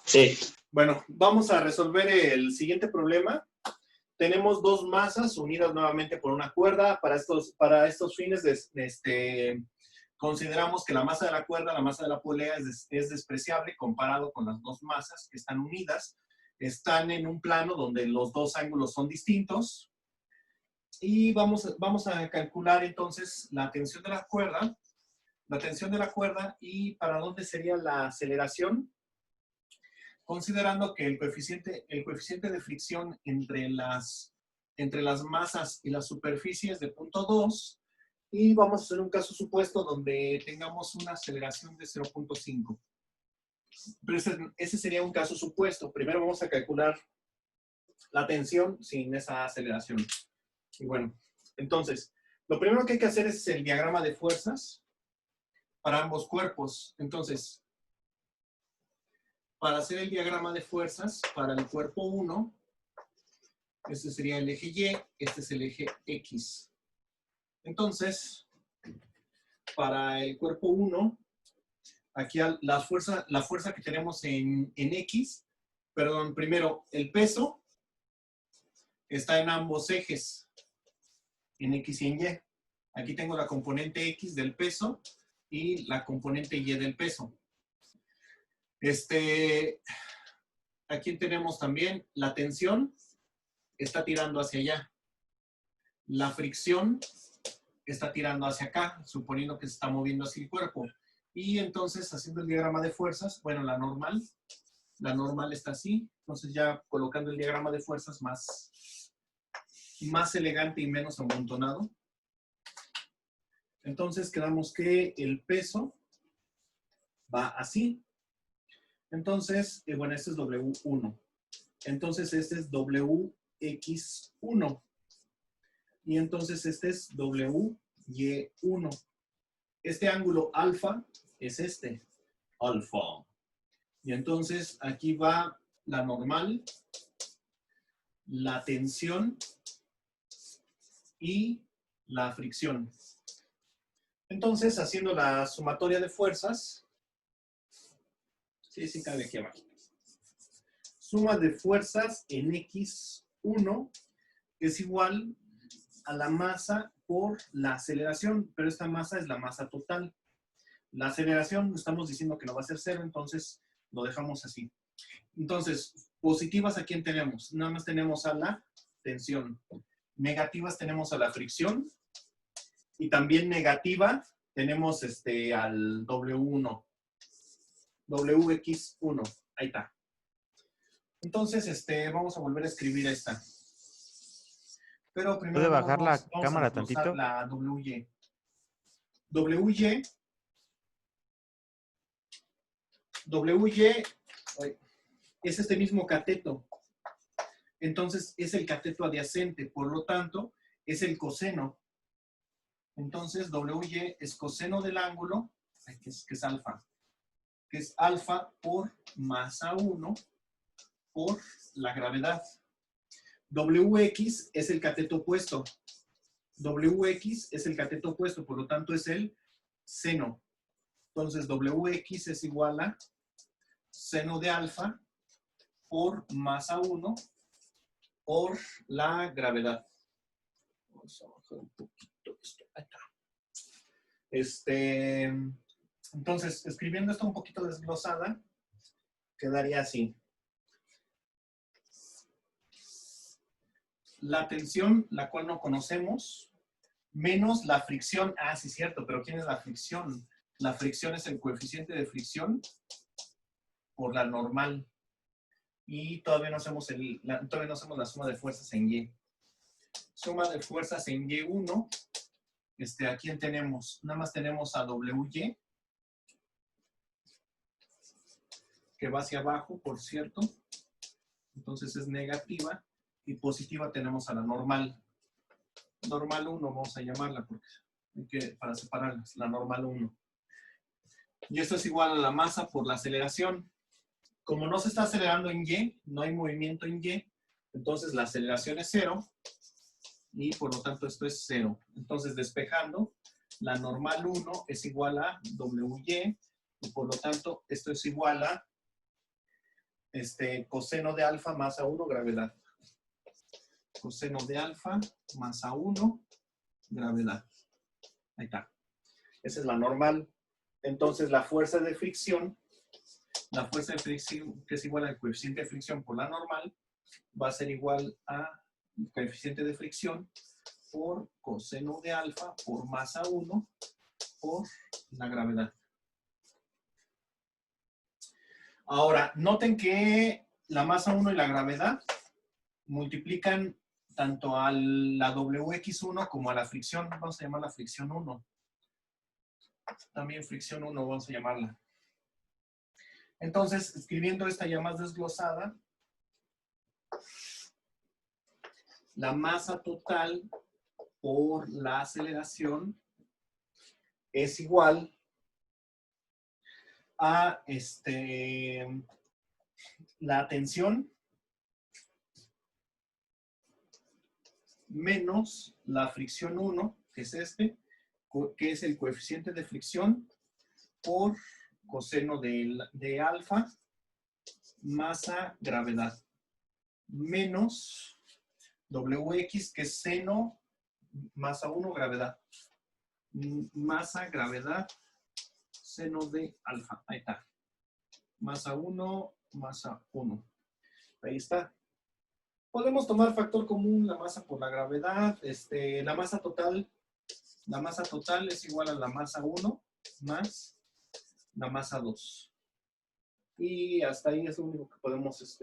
Sí. Bueno, vamos a resolver el siguiente problema. Tenemos dos masas unidas nuevamente por una cuerda. Para estos fines, consideramos que la masa de la cuerda, la masa de la polea es despreciable comparado con las dos masas que están unidas. Están en un plano donde los dos ángulos son distintos. Y vamos a calcular entonces la tensión de la cuerda. La tensión de la cuerda y para dónde sería la aceleración. Considerando que el coeficiente de fricción entre las masas y las superficies de 0.2 y vamos a hacer un caso supuesto donde tengamos una aceleración de 0.5. Pero ese sería un caso supuesto. Primero vamos a calcular la tensión sin esa aceleración. Y bueno, entonces, lo primero que hay que hacer es el diagrama de fuerzas para ambos cuerpos. Entonces, para hacer el diagrama de fuerzas para el cuerpo 1, este sería el eje Y, este es el eje X. Entonces, para el cuerpo 1, aquí la fuerza que tenemos en X, perdón, primero, el peso está en ambos ejes, en X y en Y. Aquí tengo la componente X del peso y la componente Y del peso. Aquí tenemos también la tensión, está tirando hacia allá. La fricción está tirando hacia acá, suponiendo que se está moviendo así el cuerpo. Y entonces, haciendo el diagrama de fuerzas, bueno, la normal está así. Entonces ya colocando el diagrama de fuerzas más elegante y menos amontonado. Entonces quedamos que el peso va así. Entonces, bueno, este es W1. Entonces este es WX1. Y entonces este es WY1. Este ángulo alfa es este, alfa. Y entonces aquí va la normal, la tensión y la fricción. Entonces, haciendo la sumatoria de fuerzas, sí cabe aquí abajo. Suma de fuerzas en X1 es igual a la masa por la aceleración, pero esta masa es la masa total. La aceleración estamos diciendo que no va a ser cero, entonces lo dejamos así. Entonces, positivas, ¿a quién tenemos? Nada más tenemos a la tensión. Negativas tenemos a la fricción. Y también negativa tenemos al W1. WX1. Ahí está. Entonces, vamos a volver a escribir esta. Pero primero ¿Puede bajar la vamos a cámara desglosar tantito? la WY. WY es este mismo cateto. Entonces, es el cateto adyacente. Por lo tanto, es el coseno. Entonces, WY es coseno del ángulo, que es alfa. Que es alfa por masa 1 por la gravedad. WX es el cateto opuesto. WX es el cateto opuesto, por lo tanto es el seno. Entonces, WX es igual a seno de alfa por masa 1 por la gravedad. Vamos a bajar un poquito esto. Ahí está. Entonces, escribiendo esto un poquito desglosada, quedaría así. La tensión, la cual no conocemos, menos la fricción. Ah, sí, cierto, pero ¿quién es la fricción? La fricción es el coeficiente de fricción por la normal. Y todavía no hacemos la suma de fuerzas en Y. Suma de fuerzas en Y1. ¿A quién tenemos? Nada más tenemos a WY, que va hacia abajo, por cierto. Entonces es negativa. Y positiva tenemos a la normal. Normal 1, vamos a llamarla, porque para separarlas, la normal 1. Y esto es igual a la masa por la aceleración. Como no se está acelerando en Y, no hay movimiento en Y, entonces la aceleración es 0 y por lo tanto esto es 0. Entonces despejando, la normal 1 es igual a WY y por lo tanto esto es igual a coseno de alfa más A1, gravedad. Coseno de alfa más A1, gravedad. Ahí está. Esa es la normal. Entonces, la fuerza de fricción, que es igual al coeficiente de fricción por la normal, va a ser igual a coeficiente de fricción por coseno de alfa por masa 1 por la gravedad. Ahora, noten que la masa 1 y la gravedad multiplican tanto a la WX1 como a la fricción. Vamos a llamarla fricción 1. También fricción 1 vamos a llamarla. Entonces, escribiendo esta ya más desglosada, la masa total por la aceleración es igual a la tensión menos la fricción 1, que es que es el coeficiente de fricción por coseno de alfa, masa, gravedad, menos WX, que es seno, masa 1, gravedad. Masa, gravedad, seno de alfa. Ahí está. Masa 1, masa 1. Ahí está. Podemos tomar factor común, la masa por la gravedad. La masa total es igual a la masa 1 más la masa 2. Y hasta ahí es lo único que podemos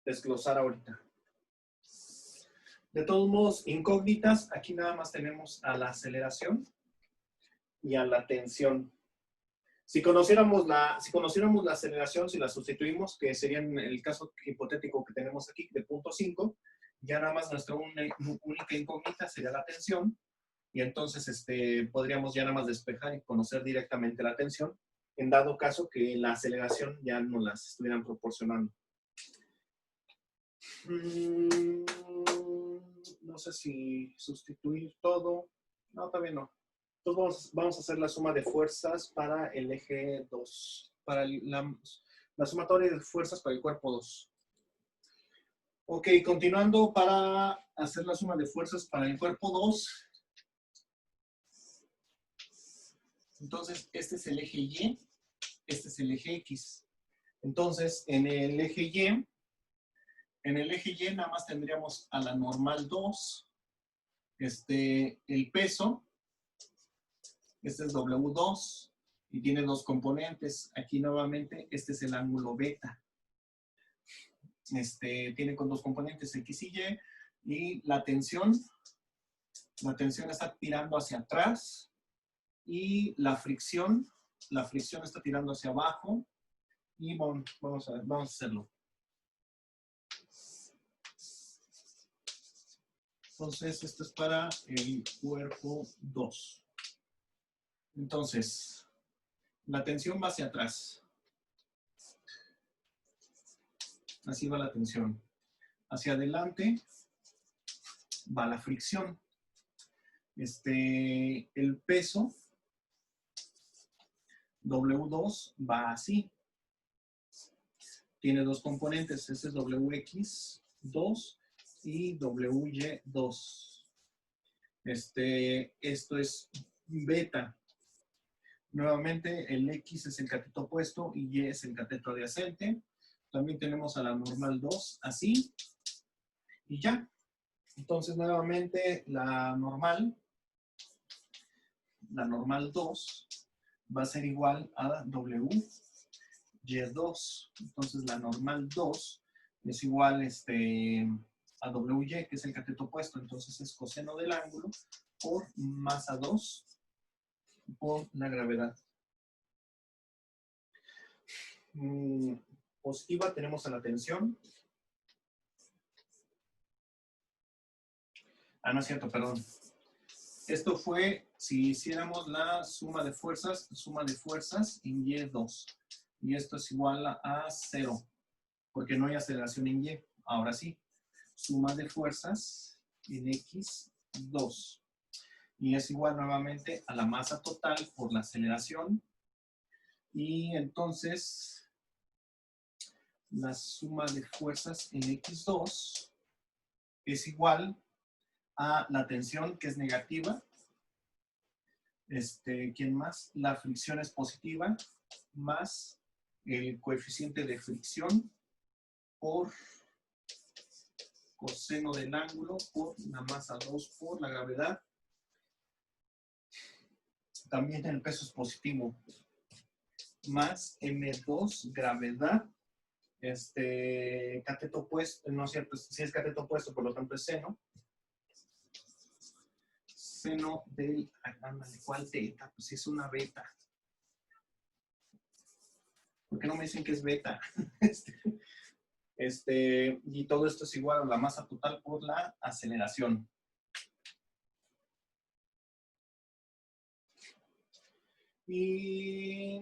desglosar ahorita. De todos modos, incógnitas, aquí nada más tenemos a la aceleración y a la tensión. Si conociéramos la aceleración, si la sustituimos, que sería en el caso hipotético que tenemos aquí de 0.5, ya nada más nuestra única incógnita sería la tensión, y entonces podríamos ya nada más despejar y conocer directamente la tensión, en dado caso que la aceleración ya nos las estuvieran proporcionando. No sé si sustituir todo. No, todavía no. Entonces vamos a hacer la suma de fuerzas para el eje 2. Para la sumatoria de fuerzas para el cuerpo 2. Ok, continuando para hacer la suma de fuerzas para el cuerpo 2. Entonces, este es el eje Y, este es el eje X. Entonces, en el eje Y nada más tendríamos a la normal 2, el peso, este es W2 y tiene dos componentes. Aquí nuevamente, este es el ángulo beta. Tiene con dos componentes X y Y, y la tensión está tirando hacia atrás y la fricción está tirando hacia abajo, y vamos a hacerlo. Entonces, esto es para el cuerpo 2. Entonces, la tensión va hacia atrás. Así va la tensión. Hacia adelante va la fricción. El peso W2 va así. Tiene dos componentes. Este es WX2 y WY2. Esto es beta. Nuevamente, el X es el cateto opuesto y Y es el cateto adyacente. También tenemos a la normal 2, así. Y ya. Entonces, nuevamente, la normal 2 va a ser igual a WY2. Entonces, la normal 2 es igual a WY, que es el cateto opuesto. Entonces, es coseno del ángulo por masa 2 por la gravedad. Positiva tenemos a la tensión. No es cierto, perdón. Esto fue, si hiciéramos la suma de fuerzas en Y2. Y esto es igual a 0, porque no hay aceleración en Y. Ahora sí, suma de fuerzas en X2. Y es igual nuevamente a la masa total por la aceleración. Y entonces, la suma de fuerzas en X2 es igual a la tensión, que es negativa. ¿Quién más? La fricción es positiva, más el coeficiente de fricción por coseno del ángulo por la masa 2 por la gravedad. También el peso es positivo. Más M2 gravedad. Cateto opuesto, no es cierto, si es cateto opuesto, por lo tanto es seno. Seno del, ¿cuál teta? Pues es una beta. ¿Por qué no me dicen que es beta? Y todo esto es igual a la masa total por la aceleración. Y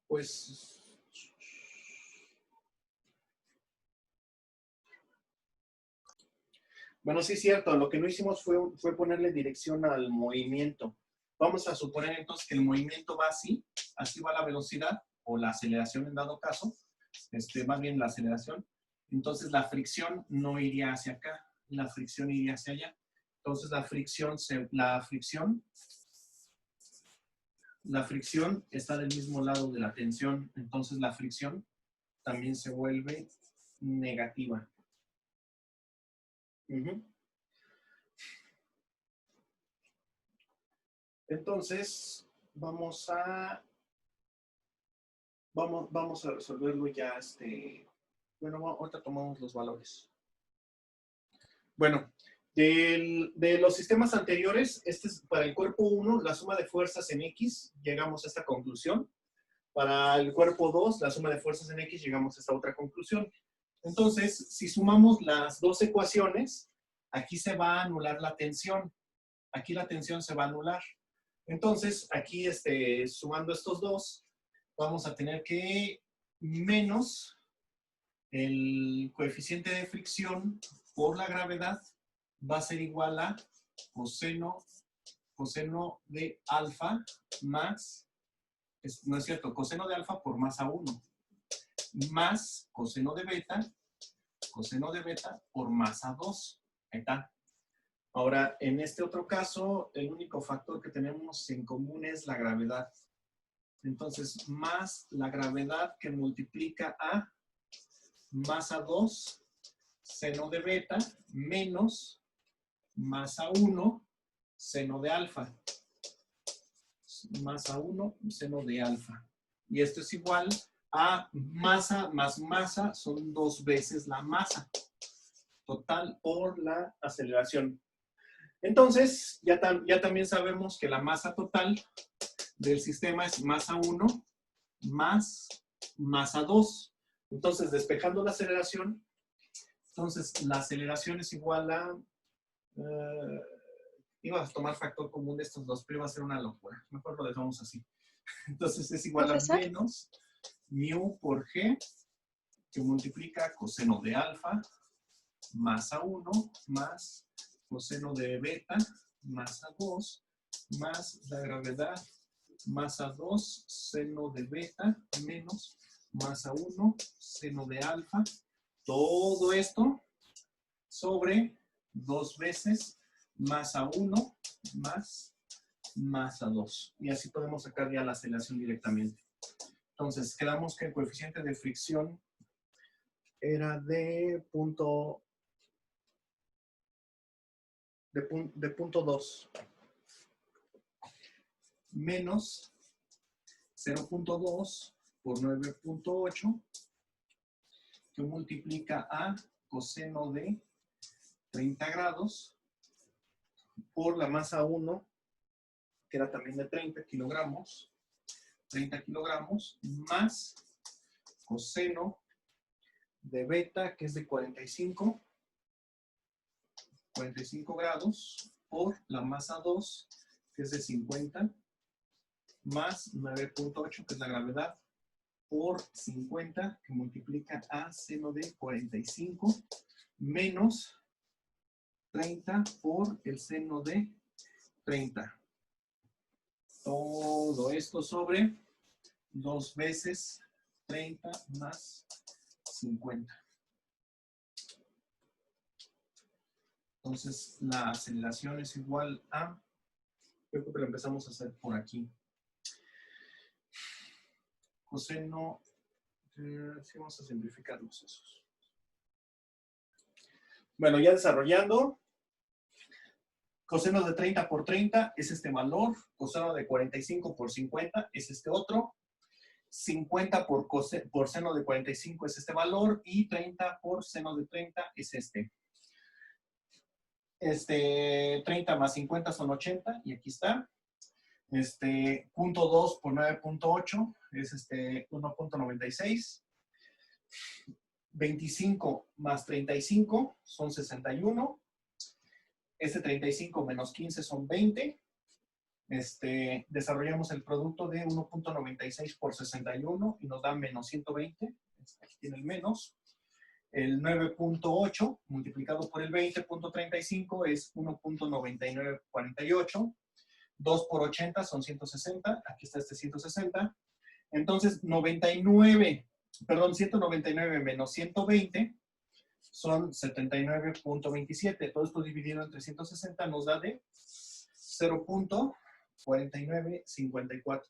pues bueno, sí es cierto, lo que no hicimos fue ponerle dirección al movimiento. Vamos a suponer entonces que el movimiento va así va la velocidad o la aceleración en dado caso, más bien la aceleración. Entonces la fricción no iría hacia acá, la fricción iría hacia allá. Entonces la fricción está del mismo lado de la tensión, entonces la fricción también se vuelve negativa. Entonces, vamos a resolverlo ya. Bueno, ahorita tomamos los valores. Bueno, de los sistemas anteriores, este es para el cuerpo 1, la suma de fuerzas en X, llegamos a esta conclusión. Para el cuerpo 2, la suma de fuerzas en X, llegamos a esta otra conclusión. Entonces, si sumamos las dos ecuaciones, aquí se va a anular la tensión. Aquí la tensión se va a anular. Entonces, aquí sumando estos dos, vamos a tener que menos el coeficiente de fricción por la gravedad va a ser igual a coseno de alfa más, no es cierto, coseno de alfa por masa 1, más coseno de beta por masa 2. Ahí está. Ahora, en este otro caso, el único factor que tenemos en común es la gravedad. Entonces, más la gravedad que multiplica a masa 2 seno de beta menos masa 1 seno de alfa. Masa 1 seno de alfa. Y esto es igual a masa más masa, son 2 veces la masa total por la aceleración. Entonces, ya también sabemos que la masa total del sistema es masa 1 más masa 2. Entonces, despejando la aceleración, entonces la aceleración es igual a... iba a tomar factor común de estos dos, pero iba a ser una locura. Mejor lo dejamos así. Entonces es igual a menos mu por g, que multiplica coseno de alfa, masa 1, más coseno de beta, masa 2, más la gravedad, masa 2, seno de beta, menos masa 1, seno de alfa. Todo esto sobre 2 veces masa 1 más masa 2. Y así podemos sacar ya la aceleración directamente. Entonces, quedamos que el coeficiente de fricción era de punto 2 menos 0.2 por 9.8 que multiplica a coseno de 30 grados por la masa 1, que era también de 30 kilogramos, más coseno de beta, que es de 45 grados, por la masa 2, que es de 50, más 9.8, que es la gravedad, por 50, que multiplica a seno de 45, menos 30 por el seno de 30. Todo esto sobre 2 veces 30 más 50. Entonces, la aceleración es igual a, yo creo que lo empezamos a hacer por aquí. Coseno, sí, vamos a simplificarlos esos. Bueno, ya desarrollando, coseno de 30 por 30 es este valor, coseno de 45 por 50 es este otro, 50 por seno de 45 es este valor y 30 por seno de 30 es este. 30 más 50 son 80 y aquí está. 0.2 por 9.8 es 1.96. 25 más 35 son 61. 35 menos 15 son 20. Desarrollamos el producto de 1.96 por 61 y nos da menos 120. Aquí tiene el menos. El 9.8 multiplicado por el 20.35 es 1.9948. 2 por 80 son 160. Aquí está 160. Entonces, 199 menos 120 son 79.27. Todo esto dividido entre 160 nos da de 0.4954.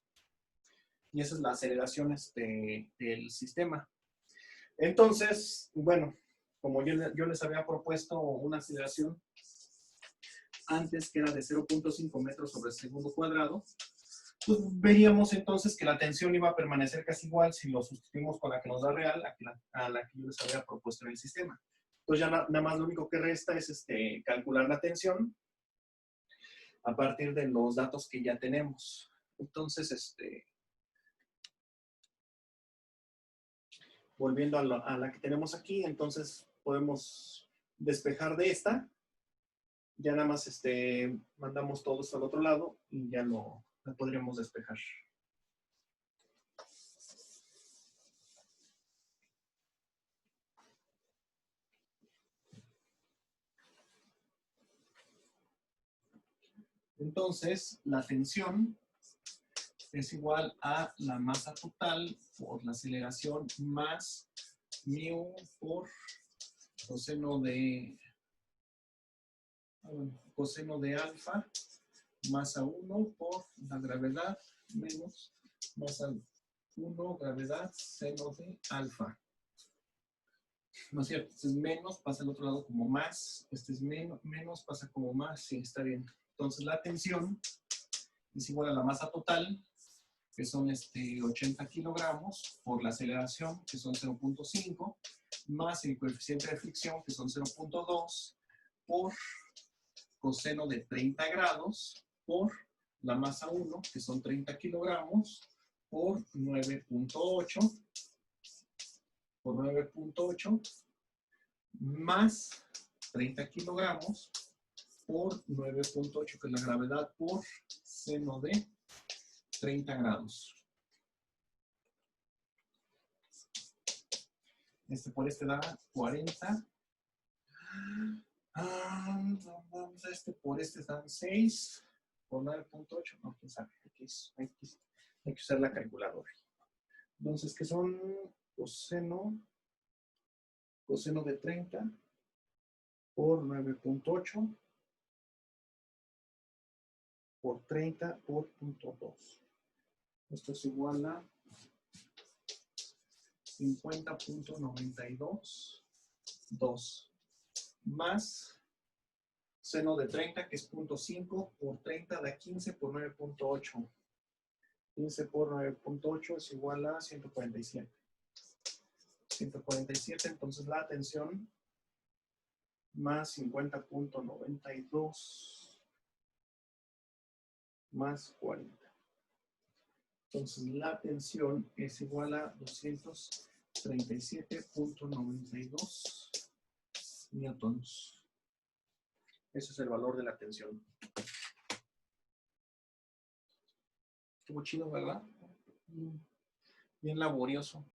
Y esa es la aceleración del sistema. Entonces, bueno, como yo les había propuesto una aceleración antes que era de 0.5 metros sobre segundo cuadrado, pues veríamos entonces que la tensión iba a permanecer casi igual si lo sustituimos con la que nos da real a la que yo les había propuesto en el sistema. Entonces ya nada más lo único que resta es calcular la tensión a partir de los datos que ya tenemos. Entonces, volviendo a la que tenemos aquí, entonces podemos despejar de esta. Ya nada más mandamos todo esto al otro lado y ya lo podríamos despejar. Entonces, la tensión es igual a la masa total por la aceleración más mu por coseno de alfa más a 1 por la gravedad menos más a 1 gravedad seno de alfa. ¿No es cierto? Este es menos, pasa al otro lado como más. Este es menos, pasa como más. Sí, está bien. Entonces la tensión es igual a la masa total, que son 80 kilogramos, por la aceleración, que son 0.5, más el coeficiente de fricción, que son 0.2, por coseno de 30 grados, por la masa 1, que son 30 kilogramos, por 9.8, por 9.8, más 30 kilogramos, por 9.8, que es la gravedad, por seno de 30 grados. Por da 40. Por dan 6. Por 9.8. No, quién sabe. Hay que usar la calculadora. Entonces, ¿qué son coseno de 30 por 9.8 por 30 por 0.2. Esto es igual a 50.92 más seno de 30, que es 0.5 por 30 da 15 por 9.8. 15 por 9.8 es igual a 147. 147, entonces la tensión más 50.92 más 40. Entonces la tensión es igual a 237.92 newtons. Ese es el valor de la tensión. Estuvo chido, ¿verdad? Bien laborioso.